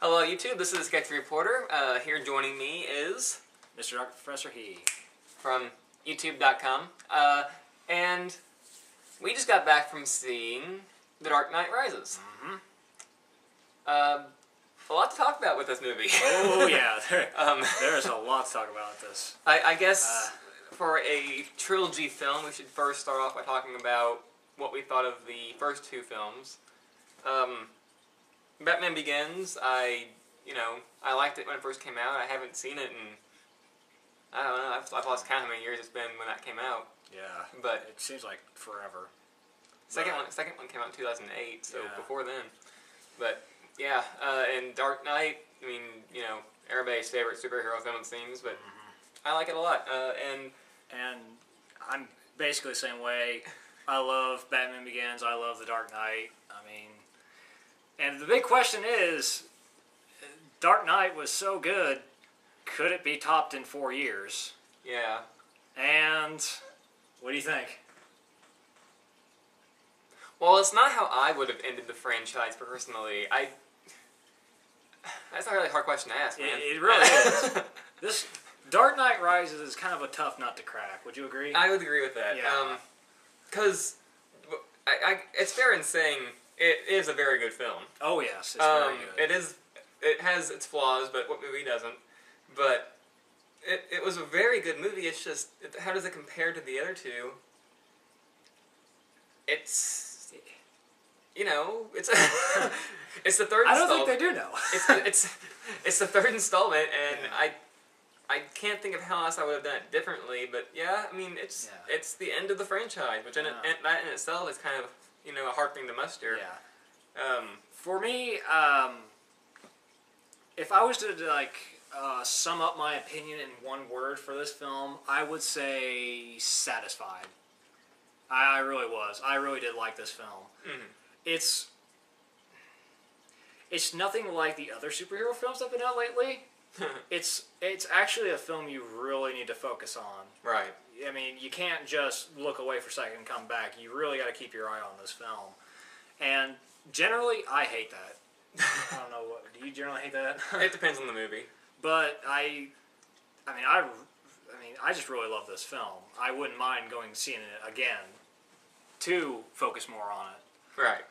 Hello YouTube, this is Sketchy Reporter. Here joining me is Mr. Dr. Professor He from YouTube.com. And we just got back from seeing The Dark Knight Rises. A lot to talk about with this movie. Oh yeah, there's a lot to talk about with this. I guess for a trilogy film, we should first start off by talking about what we thought of the first two films. Batman Begins, I liked it when it first came out. I haven't seen it in, I don't know, I've lost count how many years it's been when that came out. Yeah, but it seems like forever. Second one came out in 2008, so yeah. before then. But yeah, and Dark Knight, I mean, everybody's favorite superhero film it seems, but I like it a lot. And I'm basically the same way. I love Batman Begins. I love The Dark Knight. I mean, and the big question is, Dark Knight was so good, could it be topped in 4 years? Yeah. And what do you think? Well, it's not how I would have ended the franchise personally. That's not a really hard question to ask, man. It really is. This Dark Knight Rises is kind of a tough nut to crack. Would you agree? I would agree with that. Yeah. Because it's fair in saying it is a very good film. Oh yes, it's very good. It has its flaws, but what movie doesn't? But it was a very good movie. It's just, how does it compare to the other two? It's, it's it's the third. I don't think they do know. it's the third installment, and yeah. I can't think of how else I would have done it differently. But yeah, I mean, it's the end of the franchise, which that in itself is kind of a hard thing to muster. Yeah. For me, if I was to sum up my opinion in one word for this film, I would say satisfied. I really was. I really did like this film. Mm-hmm. It's nothing like the other superhero films that have been out lately. It's actually a film you really need to focus on. Right. I mean, you can't just look away for a second and come back. You really got to keep your eye on this film. And generally, I hate that. I don't know, do you generally hate that? It depends on the movie. But I just really love this film. I wouldn't mind going and seeing it again to focus more on it. Right.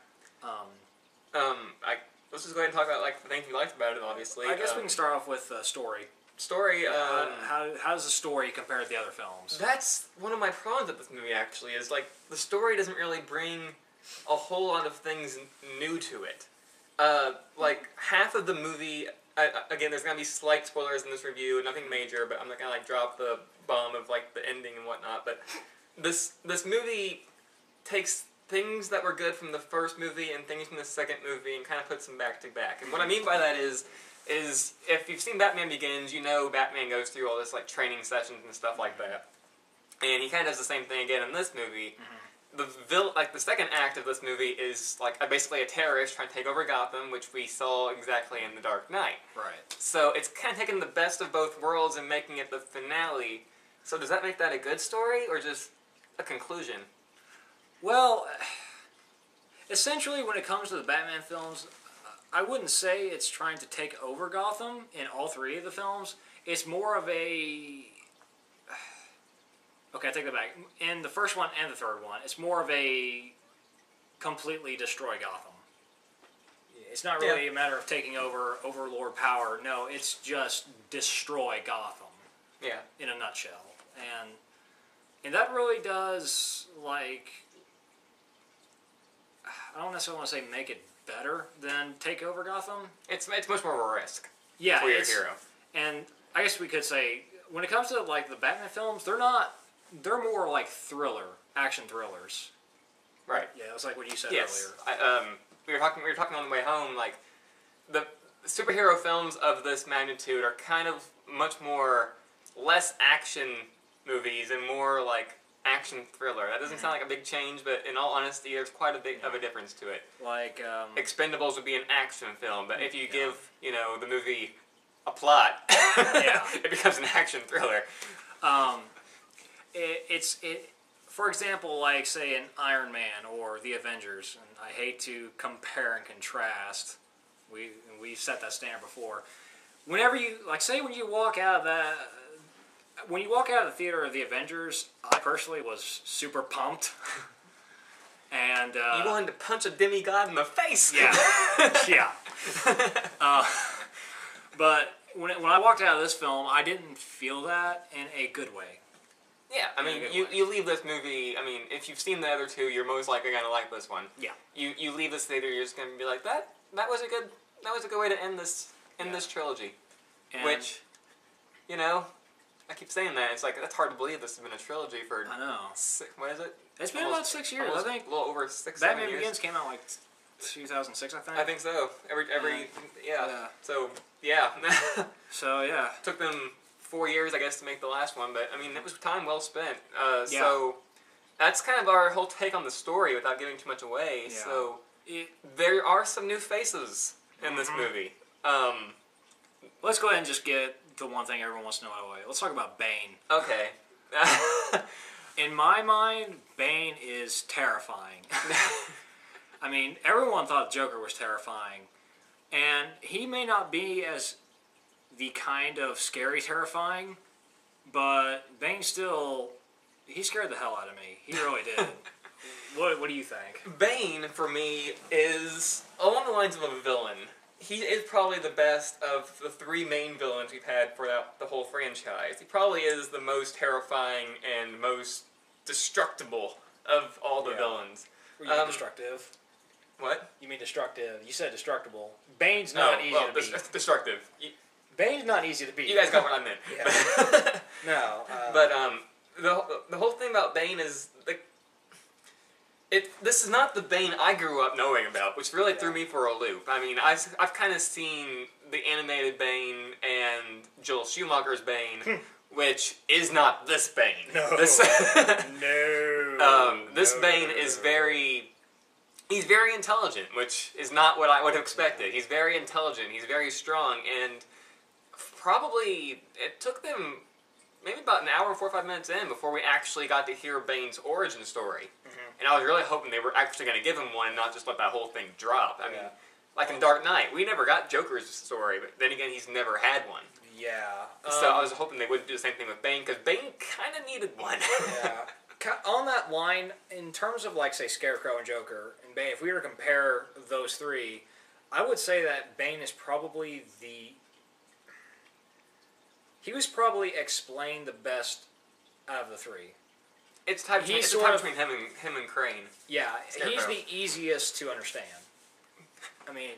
Let's just go ahead and talk about the things we liked about it. Obviously, I guess we can start off with story. Story. How does the story compare to the other films? That's one of my problems with this movie. Actually, is the story doesn't really bring a whole lot of things new to it. Half of the movie. Again, there's gonna be slight spoilers in this review, nothing major, but I'm not gonna drop the bomb of the ending and whatnot. But this movie takes things that were good from the first movie and things from the second movie and kind of puts them back to back. And what I mean by that is if you've seen Batman Begins, Batman goes through all this training sessions and stuff like that, and he kind of does the same thing again in this movie. The second act of this movie is basically a terrorist trying to take over Gotham, which we saw exactly in The Dark Knight. Right. So it's kind of taking the best of both worlds and making it the finale. So does that make that a good story or just a conclusion? Well, essentially when it comes to the Batman films, I wouldn't say it's trying to take over Gotham in all three of the films. It's more of a... Okay, I take that back. In the first one and the third one, it's more of a completely destroy Gotham. It's not really a matter of taking over overlord power. No, it's just destroy Gotham. Yeah. In a nutshell. And that really does, I don't necessarily want to say make it better than take over Gotham. It's much more of a risk. Yeah, for your hero. And I guess we could say, when it comes to the Batman films, they're more action thrillers. Right. Yeah, that's what you said earlier. We were talking on the way home, the superhero films of this magnitude are kind of much more less action movies and more action thriller. That doesn't sound like a big change, but in all honesty, there's quite a bit of a difference to it. Expendables would be an action film, but if you give, the movie a plot, it becomes an action thriller. For example, say an Iron Man or the Avengers, and I hate to compare and contrast We set that standard before. Whenever you say when you walk out of the theater of the Avengers, I personally was super pumped. And you wanted to punch a demigod in the face. Yeah, yeah. But when I walked out of this film, I didn't feel that in a good way. Yeah, I mean, you leave this movie. I mean, if you've seen the other two, you're most likely gonna like this one. Yeah. You leave this theater, you're just gonna be like, that was a good way to end this trilogy. And which, you know, I keep saying that. It's like, that's hard to believe this has been a trilogy for... I know. What is it? It's been about 6 years, I think. A little over 6, 7 Batman years. Begins came out like 2006, I think. I think so. Yeah. So, yeah. So, yeah. Took them 4 years, I guess, to make the last one, but, I mean, it was time well spent. Yeah. So, that's kind of our whole take on the story without giving too much away. Yeah. So, there are some new faces in this movie. Let's go ahead and just get the one thing everyone wants to know out of the way. Let's talk about Bane. Okay. In my mind, Bane is terrifying. I mean, everyone thought Joker was terrifying. And he may not be as the kind of scary terrifying, but Bane still... He scared the hell out of me. He really did. What do you think? Bane, for me, is along the lines of a villain. He is probably the best of the 3 main villains we've had for the whole franchise. He probably is the most terrifying and most destructible of all the villains. You mean destructive? What? You mean destructive. You said destructible. Bane's not easy to beat. Destructive. Bane's not easy to beat. You guys got what I meant. Yeah. No. But the whole thing about Bane is... This is not the Bane I grew up knowing about, which really threw me for a loop. I mean, I've kind of seen the animated Bane and Joel Schumacher's Bane, which is not this Bane. No. This Bane is he's very intelligent, which is not what I would have expected. He's very intelligent, he's very strong, and probably it took them maybe about an hour and 45 minutes in before we actually got to hear Bane's origin story. And I was really hoping they were actually going to give him one and not just let that whole thing drop. I mean, like in Dark Knight, we never got Joker's story, but then again, he's never had one. Yeah. So I was hoping they wouldn't do the same thing with Bane, because Bane kind of needed one. Yeah. On that line, in terms of, say, Scarecrow and Joker and Bane, if we were to compare those 3, I would say that Bane is probably he was probably explained the best out of the 3. It's a tie between him and Crane. Yeah, Scarecrow. He's the easiest to understand. I mean,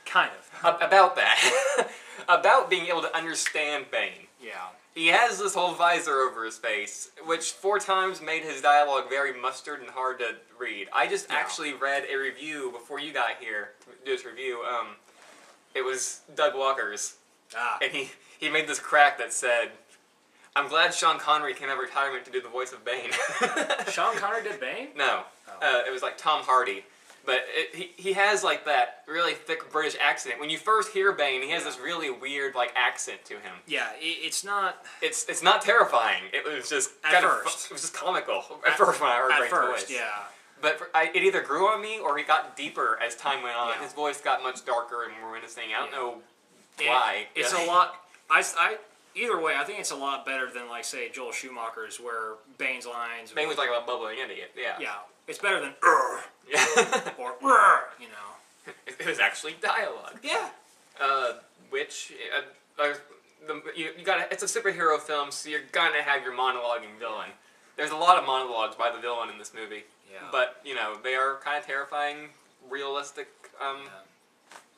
kind of. About that. About being able to understand Bane. Yeah. He has this whole visor over his face, which 4 times made his dialogue very mustard and hard to read. I just actually read a review before you got here to do this review. It was Doug Walker's. And he made this crack that said, "I'm glad Sean Connery came out of retirement to do the voice of Bane." Sean Connery did Bane? No. It was like Tom Hardy. But he has like that really thick British accent. When you first hear Bane, he has this really weird accent to him. Yeah, it's not... It's not terrifying. It was just it was just comical at first when I heard Bane's voice. Yeah. But it either grew on me or it got deeper as time went on. Yeah. His voice got much darker and more menacing. I don't know why. It's a lot... Either way, I think it's a lot better than, say, Joel Schumacher's, where Bane's lines... Bane was about bubbling into it, yeah. Yeah, it's better than, Yeah. or, you know. It was actually dialogue. Yeah. Which, it's a superhero film, so you're gonna have your monologuing villain. There's a lot of monologues by the villain in this movie. Yeah. But, they are kind of terrifying, realistic,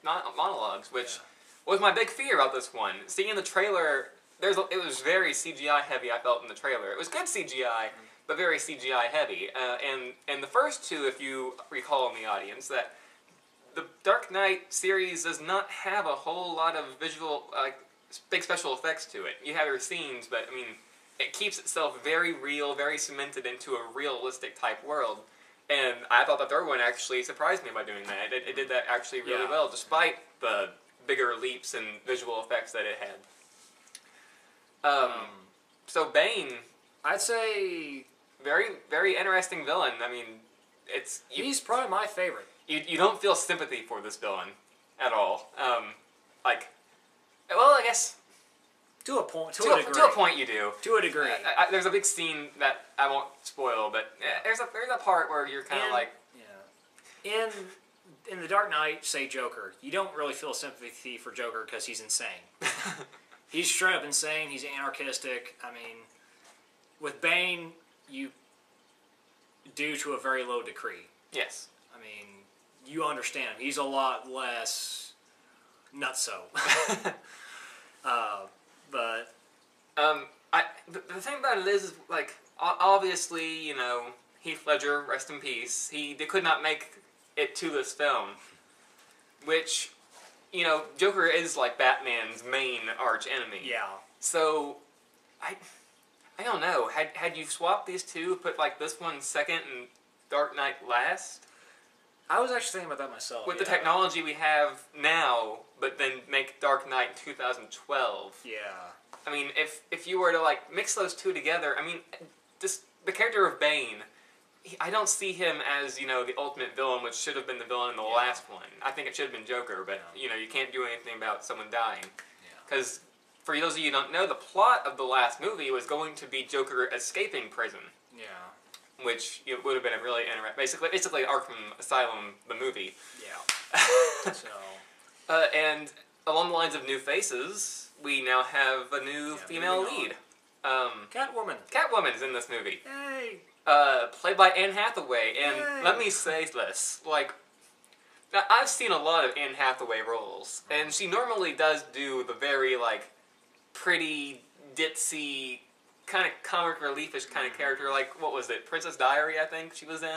monologues, which was my big fear about this one. Seeing the trailer... It was very CGI heavy, I felt, in the trailer. It was good CGI, but very CGI heavy. And the first 2, if you recall in the audience, that the Dark Knight series does not have a whole lot of visual, big special effects to it. You have your scenes, but, I mean, it keeps itself very real, very cemented into a realistic type world. And I thought the third one actually surprised me by doing that. It did that actually really well, despite the bigger leaps and visual effects that it had. So Bane, I'd say very, very interesting villain. I mean, he's probably my favorite. You don't feel sympathy for this villain at all. Like, well, I guess to a point. To a point, you do. To a degree. There's a big scene that I won't spoil, but there's a part where you're kind of like, in The Dark Knight, say Joker, you don't really feel sympathy for Joker because he's insane. He's straight up insane. He's anarchistic. I mean, with Bane, you do to a very low degree. Yes. I mean, you understand him. He's a lot less nutso. But the thing about it is, like, obviously, you know, Heath Ledger, rest in peace. They could not make it to this film, which, you know, Joker is like Batman's main arch enemy. Yeah. So, I don't know. Had you swapped these two, put like this one second and Dark Knight last? I was actually thinking about that myself. With the technology we have now, but then make Dark Knight in 2012. Yeah. I mean, if you were to like mix those two together, I mean, just the character of Bane, I don't see him as, you know, the ultimate villain, which should have been the villain in the last one. I think it should have been Joker, but you know, you can't do anything about someone dying. Because for those of you who don't know, the plot of the last movie was going to be Joker escaping prison. Yeah. Which would have been a really interesting, basically Arkham Asylum, the movie. Yeah. So. And along the lines of new faces, we now have a new female lead. Catwoman. Catwoman is in this movie. Hey. Played by Anne Hathaway, and let me say this, like, I've seen a lot of Anne Hathaway roles, and she normally does do the very, like, pretty, ditzy, kind of comic reliefish kind of character, like, what was it, Princess Diary, I think she was in?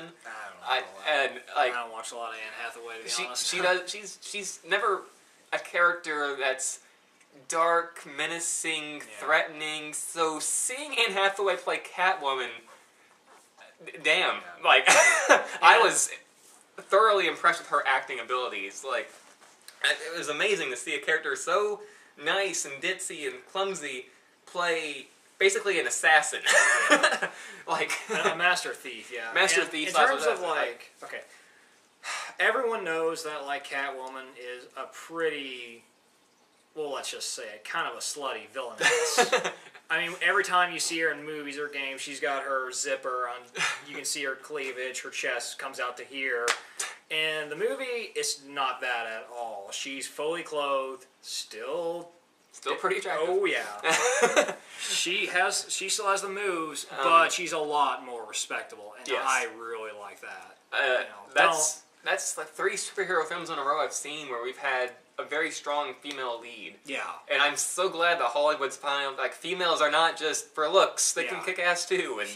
I don't know. I don't watch a lot of Anne Hathaway, to be honest. She's never a character that's dark, menacing, threatening, so seeing Anne Hathaway play Catwoman, damn, like, I was thoroughly impressed with her acting abilities. Like, it was amazing to see a character so nice and ditzy and clumsy play basically an assassin. Like, a master thief, yeah. Master thief. In terms of, like, okay, everyone knows that, like, Catwoman is a pretty, well, let's just say it, kind of a slutty villainess. I mean, every time you see her in movies or games, she's got her zipper on. You can see her cleavage. Her chest comes out to here. In the movie, it's not that at all. She's fully clothed, still pretty attractive. Oh yeah. She still has the moves, but she's a lot more respectable, and I really like that. That's like 3 superhero films in a row I've seen where we've had a very strong female lead. Yeah. And I'm so glad that Hollywood's finally, like, females are not just for looks, they can kick ass too. And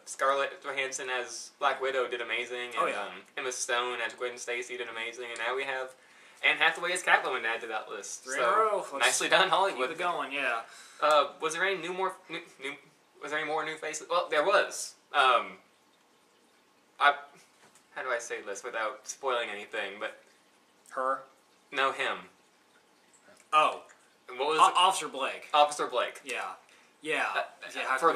Scarlett Johansson as Black Widow did amazing, and Emma Stone as Gwen Stacy did amazing, and now we have Anne Hathaway as Catwoman to add to that list. 3 in a row. Nicely done, Hollywood. Keep it going, yeah. Was there any more new faces? Well, there was. How do I say this without spoiling anything? But her? No, him. Oh. What was it? Officer Blake. Officer Blake. Yeah. For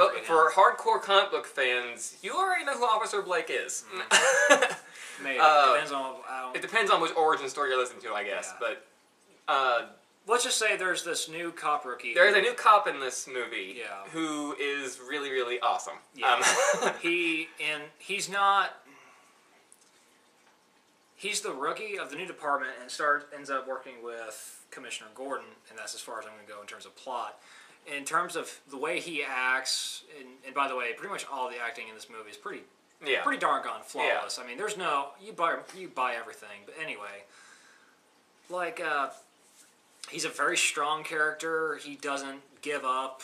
hardcore comic book fans, you already know who Officer Blake is. Maybe. It depends on which origin story you're listening to, I guess. Yeah. But let's just say there's this new cop rookie. There's a new cop in this movie who is really, really awesome. Yeah. He's not. He's the rookie of the new department and ends up working with Commissioner Gordon, and that's as far as I'm going to go in terms of plot. In terms of the way he acts, and by the way, pretty much all the acting in this movie is pretty darn gone flawless. Yeah. I mean, there's no you buy everything, but anyway, like he's a very strong character. He doesn't give up.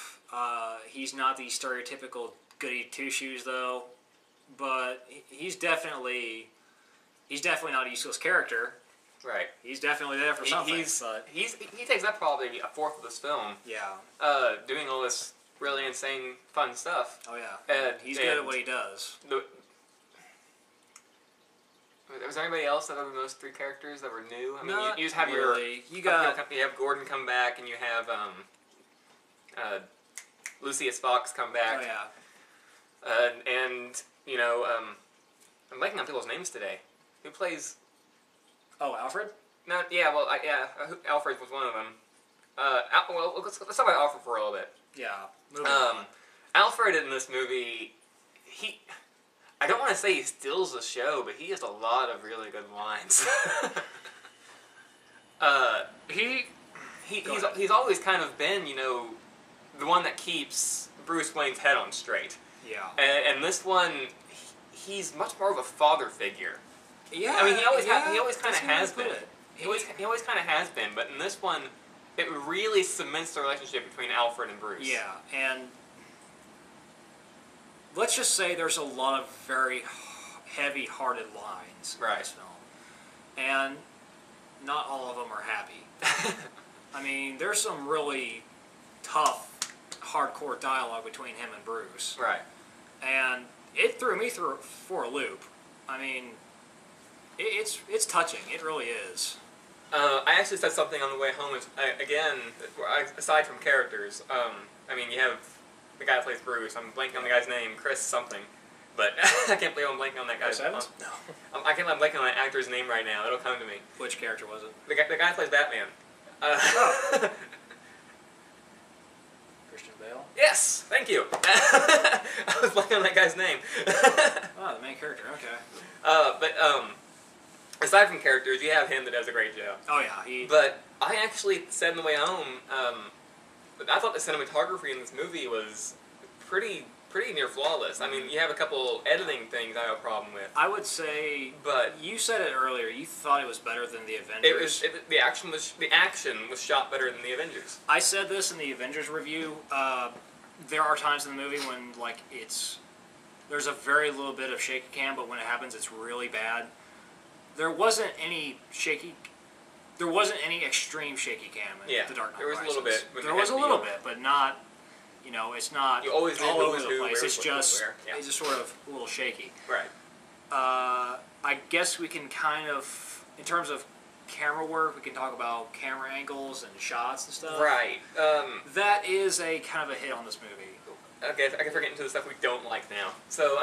He's not the stereotypical goody two shoes though, but he's definitely not a useless character. Right. He's definitely there for something. He takes up probably a fourth of this film. Yeah. Doing all this really insane, fun stuff. Oh yeah. And he's good at what he does. Was there anybody else other than those 3 characters that were new? I mean, you just have really. you have Gordon come back, and you have Lucius Fox come back. Oh yeah. And you know, I'm blanking on people's names today. Who plays? Oh, Alfred? No, yeah, well, Alfred was one of them. Well, let's talk about Alfred for a little bit. Yeah. Moving on. Alfred in this movie, I don't want to say he steals the show, but he has a lot of really good lines. He's always kind of been, you know, the one that keeps Bruce Wayne's head on straight. Yeah. And this one, he's much more of a father figure. Yeah. I mean, he always kind of has been. He always kind of has been, but in this one, it really cements the relationship between Alfred and Bruce. Yeah, and let's just say there's a lot of very heavy-hearted lines in this film, and not all of them are happy. I mean, there's some really tough, hardcore dialogue between him and Bruce. Right. And it threw me for a loop. I mean, it's touching. It really is. I actually said something on the way home. Again, aside from characters, I mean, you have the guy who plays Bruce. I'm blanking on the guy's name, Chris something. But I can't believe I'm blanking on that guy's name. No. I can't believe I'm blanking on that actor's name right now. It'll come to me. Which character was it? The guy who plays Batman. Christian Bale? Yes! Thank you! I was blanking on that guy's name. Oh, the main character, okay. Aside from characters, you have him that does a great job. Oh yeah, But I actually said on the way home, I thought the cinematography in this movie was pretty near flawless. I mean, you have a couple editing things I have a problem with. I would say, but you said it earlier. You thought it was better than the Avengers. The action was shot better than the Avengers. I said this in the Avengers review. There are times in the movie when there's a very little bit of shaky cam, but when it happens, it's really bad. There wasn't any extreme shaky cam in The Dark Knight Rises. There was a little bit. There was a little bit, but not. You know, it's not all over the place. It's just sort of a little shaky. Right. I guess we can kind of, in terms of camera work, we can talk about camera angles and shots and stuff. Right. That is a kind of a hit on this movie. Okay, I guess we're getting into the stuff we don't like now. So,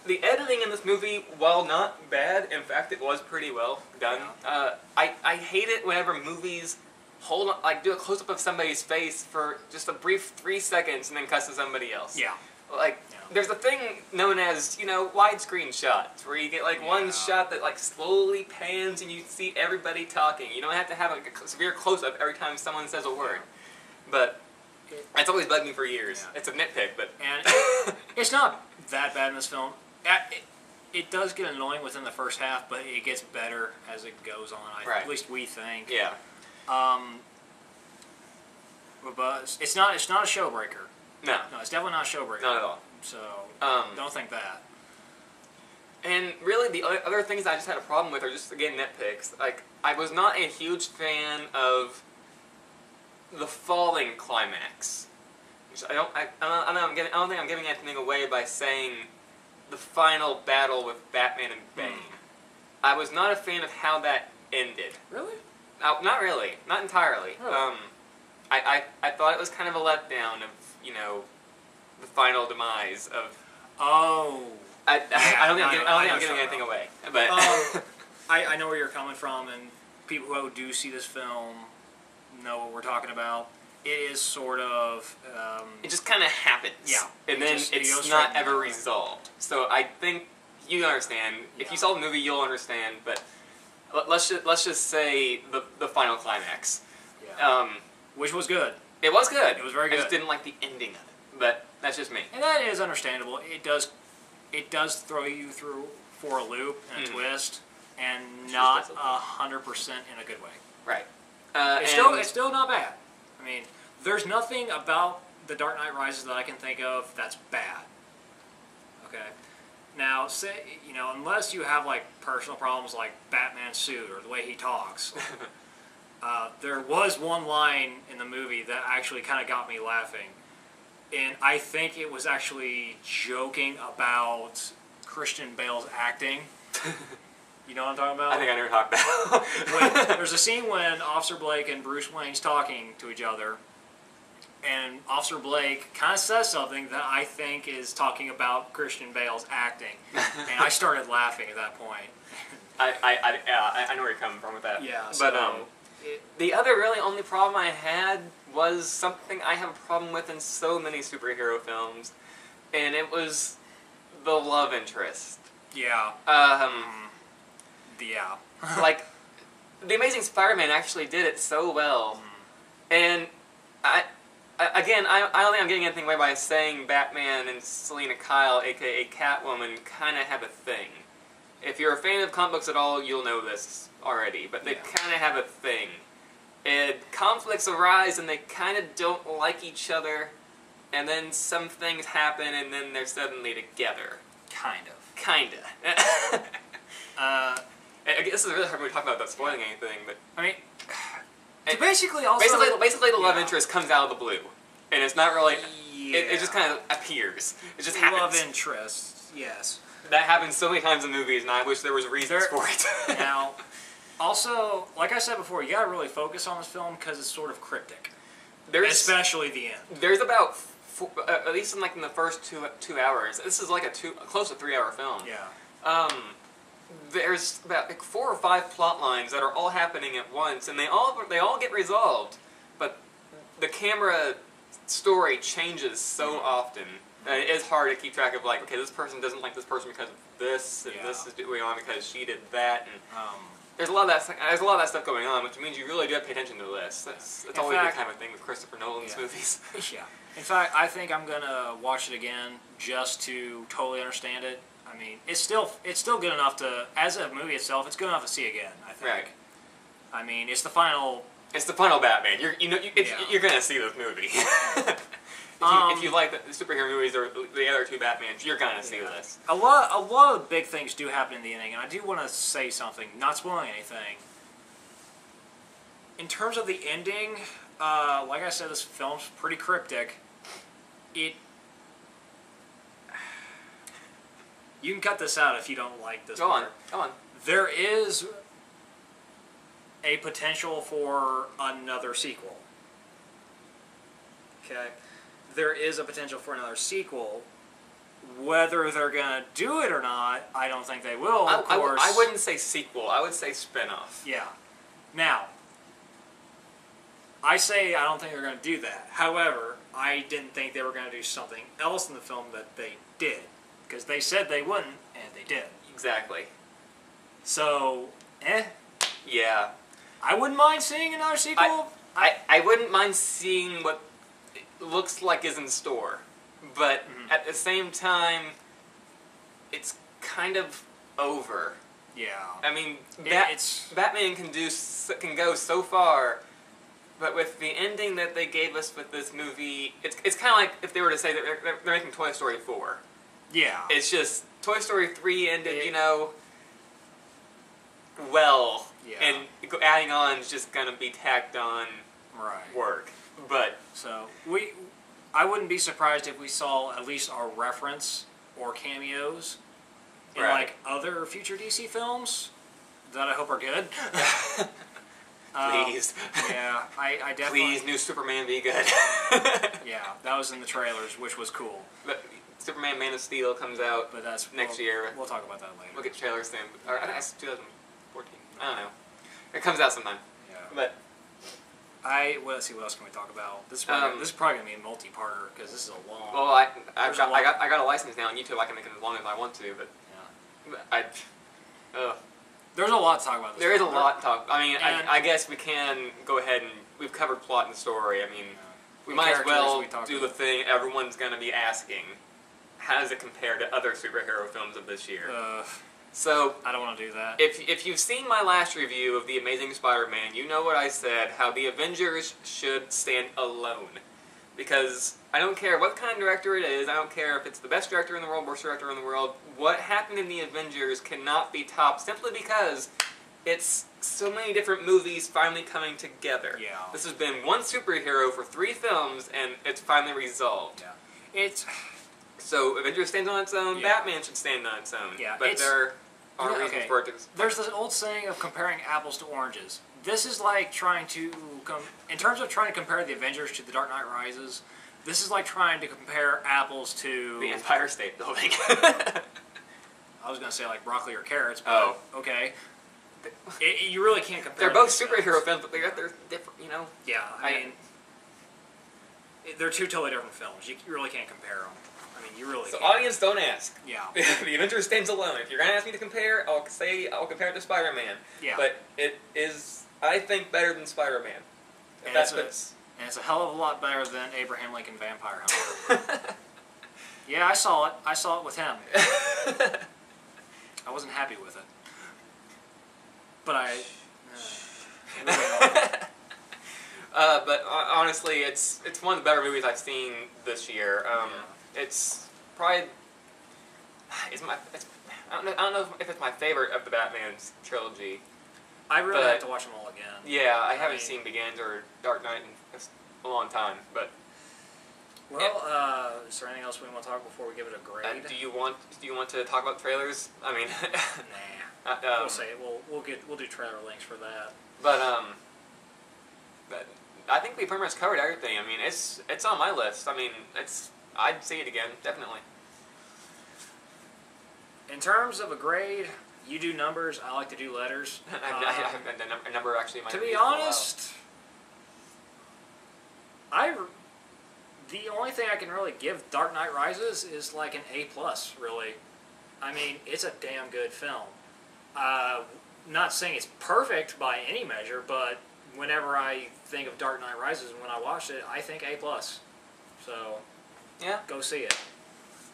the editing in this movie, while not bad, in fact, it was pretty well done. Yeah. I hate it whenever movies do a close-up of somebody's face for just a brief 3 seconds and then cuts to somebody else. Yeah. There's a thing known as, widescreen shots, where you get, one shot that, slowly pans and you see everybody talking. You don't have to have, a severe close-up every time someone says a word. But it's always bugged me for years. Yeah. It's a nitpick, but... And it's not that bad in this film. It does get annoying within the first half, but it gets better as it goes on. At least we think. Yeah. But it's not a showbreaker. No. No, it's definitely not a showbreaker. Not at all. So, don't think that. And really, the other things I just had a problem with are just, again, nitpicks. I was not a huge fan of the falling climax. Which I don't think I'm giving anything away by saying the final battle with Batman and Bane. I was not a fan of how that ended. Really? Not really. Not entirely. Oh. I thought it was kind of a letdown of, the final demise of... Oh. I don't think I'm giving anything away. But I know where you're coming from, and people who do see this film know what we're talking about. It is sort of... it just kind of happens. Yeah. And then it's not ever resolved. So I think you understand. Yeah. If you saw the movie, you'll understand. But let's just say the final climax. Yeah. Which was good. It was good. It was very good. I just didn't like the ending of it. But that's just me. And that is understandable. It does throw you through for a loop and a twist, and not 100% in a good way. Right. It's still not bad. I mean, there's nothing about The Dark Knight Rises that I can think of that's bad. Okay. Now, unless you have personal problems like Batman's suit or the way he talks, there was one line in the movie that actually kind of got me laughing, and I think it was actually joking about Christian Bale's acting. You know what I'm talking about? I think I know what you're talking about. There's a scene when Officer Blake and Bruce Wayne's talking to each other, and Officer Blake kind of says something that I think is talking about Christian Bale's acting. And I started laughing at that point. I know where you're coming from with that. Yeah. But the other really only problem I had was something I have a problem with in so many superhero films, and it was the love interest. Yeah. Yeah. Like, The Amazing Spider-Man actually did it so well, and I don't think I'm getting anything away by saying Batman and Selina Kyle, aka Catwoman, kind of have a thing. If you're a fan of comic books at all, you'll know this already, but they kind of have a thing. And conflicts arise, and they kind of don't like each other, and then some things happen, and then they're suddenly together. Kind of. I guess this is really hard when we talk about without spoiling anything, but I mean, basically the love interest comes out of the blue, and it's not really. It just kind of appears. It just happens. Love interest, yes. That happens so many times in movies, and I wish there was reasons for it. Now, also, like I said before, you gotta really focus on this film because it's sort of cryptic. Especially the end. There's about at least in the first two hours. This is like a close to 3-hour film. Yeah. There's about 4 or 5 plot lines that are all happening at once, and they all get resolved, but the camera story changes so often. And it is hard to keep track of, like, okay, this person doesn't like this person because of this, and this is going on because she did that, and there's a lot of that stuff going on, which means you really do have to pay attention to this. That's always the kind of thing with Christopher Nolan's movies. Yeah. In fact, I think I'm gonna watch it again just to totally understand it. I mean, it's still good enough to, as a movie itself, it's good enough to see again, I think. Right. I mean, it's the final Batman. You're gonna see this movie. If you like the superhero movies or the other 2 Batmans, you're gonna see this. A lot of big things do happen in the ending, and I do want to say something, not spoiling anything. In terms of the ending, like I said, this film's pretty cryptic. You can cut this out if you don't like this part. Go on. There is a potential for another sequel. Okay? There is a potential for another sequel. Whether they're going to do it or not, I don't think they will, of course. I wouldn't say sequel. I would say spin-off. Yeah. Now, I say I don't think they're going to do that. However, I didn't think they were going to do something else in the film that they did. Because they said they wouldn't, and they did. Exactly. So, Yeah. I wouldn't mind seeing another sequel. I wouldn't mind seeing what it looks like is in store. But at the same time, it's kind of over. Yeah. I mean, Batman can go so far, but with the ending that they gave us with this movie, it's kind of like if they were to say that they're making Toy Story 4. Yeah. It's just Toy Story 3 ended, well, and adding on is just gonna be tacked on work. But so I wouldn't be surprised if we saw at least a reference or cameos in like other future DC films that I hope are good. Please. Yeah, I definitely. Please, new Superman be good. Yeah, that was in the trailers, which was cool. But Superman Man of Steel comes out next year. We'll talk about that later. We'll get trailers soon. Or I think it's 2014. I don't know. It comes out sometime. Yeah. But let's see, what else can we talk about? This is probably gonna be a multi-parter because this is a long. Well, I got a license now on YouTube. I can make it as long as I want to, but there's a lot to talk about. There is a lot to talk. I mean, I guess we can go ahead and we've covered plot and story. I mean, we might as well do the thing everyone's gonna be asking. How does it compare to other superhero films of this year? So I don't want to do that. If you've seen my last review of The Amazing Spider-Man, you know what I said, how the Avengers should stand alone. Because I don't care what kind of director it is, I don't care if it's the best director in the world, worst director in the world, what happened in The Avengers cannot be topped simply because it's so many different movies finally coming together. Yeah. This has been one superhero for 3 films, and it's finally resolved. Yeah. So Avengers stands on its own, Batman should stand on its own. Yeah, but there are reasons for it to... There's this old saying of comparing apples to oranges. This is like trying to... in terms of trying to compare the Avengers to The Dark Knight Rises, this is like trying to compare apples to... The Empire State Building. I was going to say like broccoli or carrots, but okay. You really can't compare. They're both superhero films, but they're different, you know? Yeah, I mean, they're two totally different films. You really can't compare them. I mean, you really So can't. audience, don't ask. Yeah. The Avengers stands alone. If you're going to ask me to compare, I'll compare it to Spider-Man. Yeah. But it is, I think, better than Spider-Man. And it's a hell of a lot better than Abraham Lincoln Vampire Hunter. Yeah, I saw it. I saw it with him. I wasn't happy with it. But but honestly, it's one of the better movies I've seen this year. It's probably I don't know if it's my favorite of the Batman trilogy. I really have to watch them all again. Yeah, I haven't seen Begins or Dark Knight in a long time, but. Well, is there anything else we want to talk before we give it a grade? Do you want to talk about trailers? I mean, nah. We'll say it. We'll do trailer links for that. But I think we pretty much covered everything. I mean, it's on my list. I mean, I'd see it again, definitely. In terms of a grade, you do numbers. I like to do letters. I haven't done a number actually. To be honest, the only thing I can really give Dark Knight Rises is like an A+, really. I mean, it's a damn good film. Not saying it's perfect by any measure, but whenever I think of Dark Knight Rises and when I watched it, I think A+. So, yeah, go see it.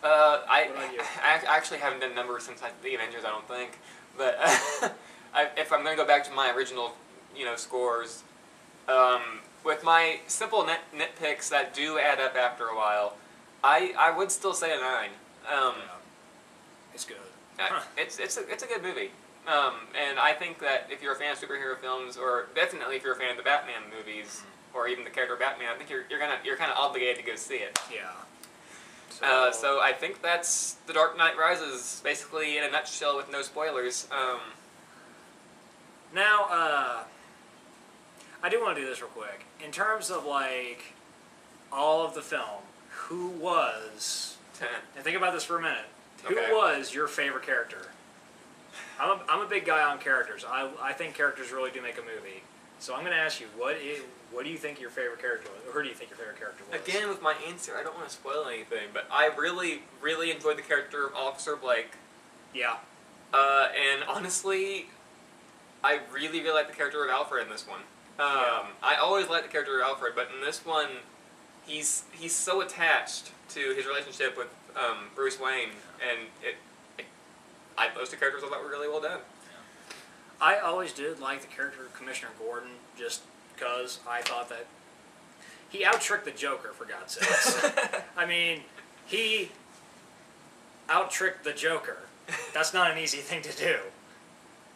I actually haven't done numbers since The Avengers, I don't think. But if I'm going to go back to my original, scores, with my simple nitpicks that do add up after a while, I would still say a 9. It's good. It's a good movie. And I think that if you're a fan of superhero films, or definitely if you're a fan of the Batman movies, or even the character of Batman, I think you're kind of obligated to go see it. Yeah. So I think that's The Dark Knight Rises, basically in a nutshell with no spoilers. Now, I do want to do this real quick. In terms of, like, all of the film, who was... and think about this for a minute. Who was your favorite character? I'm a big guy on characters. I think characters really do make a movie. So I'm going to ask you, what do you think your favorite character was? Or who do you think your favorite character was? Again, with my answer, I don't want to spoil anything, but I really, really enjoyed the character of Officer Blake. Yeah. And honestly, I really, really like the character of Alfred in this one. I always liked the character of Alfred, but in this one, he's so attached to his relationship with Bruce Wayne, and those two characters I thought were really well done. I always did like the character of Commissioner Gordon, just because I thought that he out-tricked the Joker, for God's sakes. I mean, he out-tricked the Joker. That's not an easy thing to do.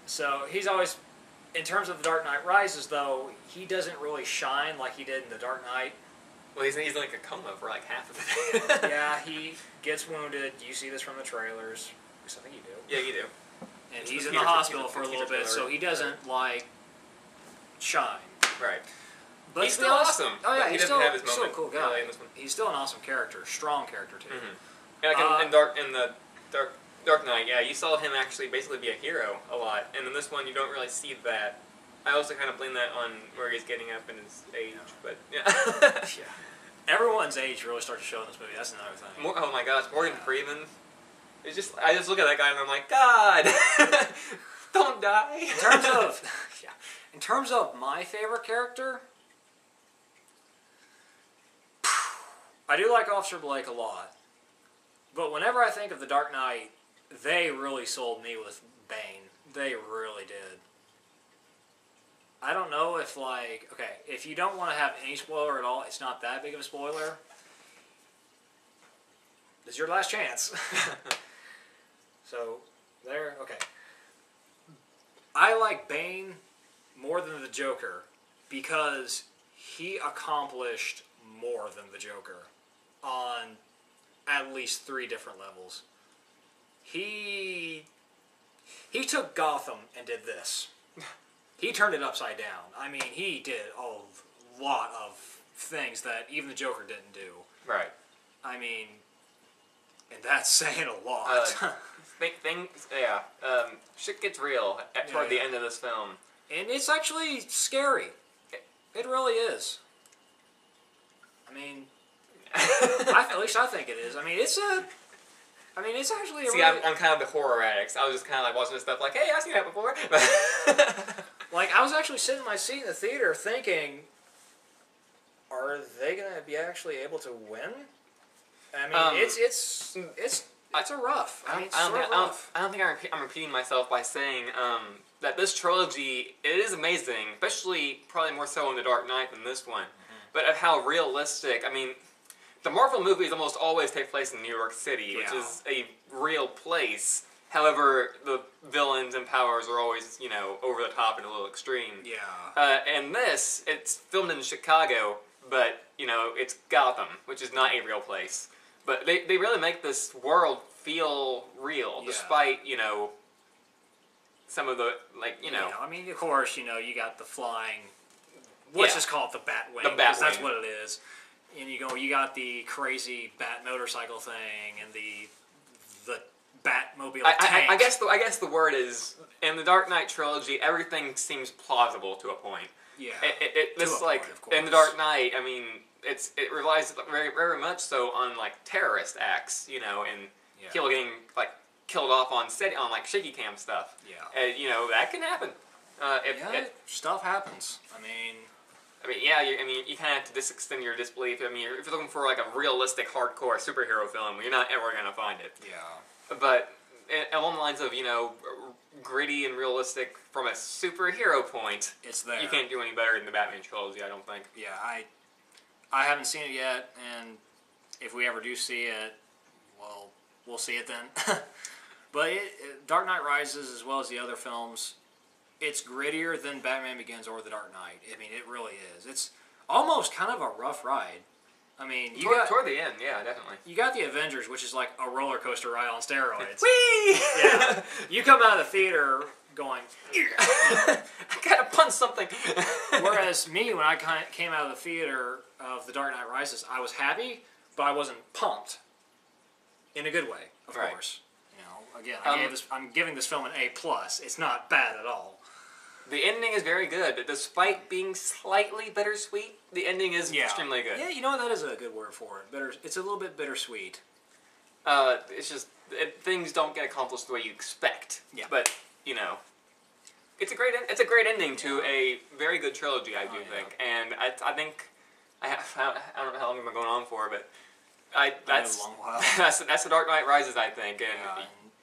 So he's always, in terms of The Dark Knight Rises, though, he doesn't really shine like he did in The Dark Knight. Well, he's in like a coma for like half of it. Yeah, he gets wounded. You see this from the trailers. I think you do. Yeah, you do. And he's in the hospital for a little bit, so he doesn't, like, shine. Right. But he's still awesome. Oh, yeah, he's still a cool guy. Really in this one. He's still an awesome character. Strong character, too. Mm-hmm. In the Dark Knight, yeah, you saw him actually basically be a hero a lot. And in this one, you don't really see that. I also kind of blame that on where he's getting up in his age, but yeah. Yeah. Everyone's age really starts to show in this movie. That's another thing. Oh my gosh, Morgan Freeman. I just look at that guy and I'm like, God, don't die. In terms of my favorite character, I do like Officer Blake a lot. But whenever I think of The Dark Knight, they really sold me with Bane. They really did. I don't know if, like, if you don't want to have any spoiler at all, it's not that big of a spoiler. This is your last chance. So, there, okay. I like Bane more than the Joker because he accomplished more than the Joker on at least 3 different levels. He took Gotham and did this. He turned it upside down. I mean, he did a lot of things that even the Joker didn't do. Right. I mean, and that's saying a lot. shit gets real toward the end of this film. And it's actually scary. It really is. I mean, at least I think it is. I mean, it's actually a See, I'm kind of the horror addict. I was just kind of like watching this stuff like, hey, I've seen that before. Like, I was actually sitting in my seat in the theater thinking, are they going to be actually able to win? I mean, it's a rough. I mean, I don't think I'm repeating myself by saying that this trilogy, it is amazing, especially probably more so in The Dark Knight than this one. But of how realistic, I mean, the Marvel movies almost always take place in New York City, which is a real place. However, the villains and powers are always, you know, over the top and a little extreme. Yeah. And this, it's filmed in Chicago, but, you know, it's Gotham, which is not a real place. But they really make this world feel real, despite, you know, some of the, like, you know. Yeah, I mean, of course, you know, you got the flying, let's just call it the Batwing. The Batwing. Because that's what it is. And you got the crazy Bat motorcycle thing and the Batmobile tank. I guess the word is, in the Dark Knight trilogy, everything seems plausible to a point. Yeah. This like in the Dark Knight, I mean, it relies very very much so on like terrorist acts, you know, and people getting like killed off on like shaky cam stuff. Yeah. You know, that can happen. Stuff happens. I mean, you kind of have to extend your disbelief. I mean, if you're looking for like a realistic, hardcore superhero film, you're not ever gonna find it. Yeah. But along the lines of, you know, gritty and realistic from a superhero point, it's there. You can't do any better than the Batman trilogy, I don't think. Yeah, I haven't seen it yet, and if we ever do see it, well, we'll see it then. But Dark Knight Rises, as well as the other films, it's grittier than Batman Begins or The Dark Knight. I mean, it really is. It's almost kind of a rough ride. I mean, toward the end, yeah, definitely. You got the Avengers, which is like a roller coaster ride on steroids. Whee! Yeah. You come out of the theater going, I gotta punch something. Whereas me, when I came out of the theater of The Dark Knight Rises, I was happy, but I wasn't pumped. In a good way, of course. You know, again, I'm giving this film an A+. It's not bad at all. The ending is very good. Despite being slightly bittersweet, the ending is extremely good. Yeah, you know what? That is a good word for it. It's a little bit bittersweet. It's just, things don't get accomplished the way you expect. Yeah. But, you know, it's a great ending to a very good trilogy, I do think. And I think, I don't know how long we've been going on for, but that's a long while. that's The Dark Knight Rises, I think. And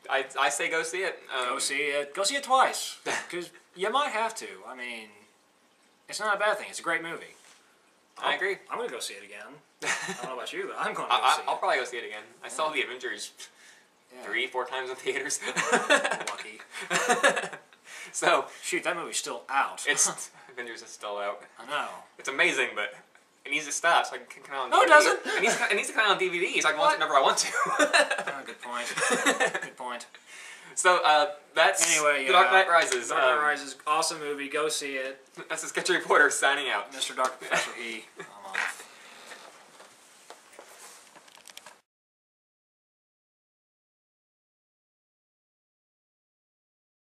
I say go see it. Go see it. Go see it twice. Because you might have to. I mean, it's not a bad thing. It's a great movie. I agree. I'm going to go see it again. I don't know about you, but I'm going to go see it. I'll probably go see it again. I saw The Avengers 3-4 times in theaters. Lucky. So shoot, that movie's still out. Avengers is still out. I know. It's amazing, but it needs to stop so I can come out on DVD. No, it doesn't. It needs to come out on DVD so I can watch it whenever I want to. Good point. Good point. So, that's The Dark Knight Rises. Dark Knight Rises, awesome movie. Go see it. That's the Sketchy Reporter signing out. Mr. Dark Professor He.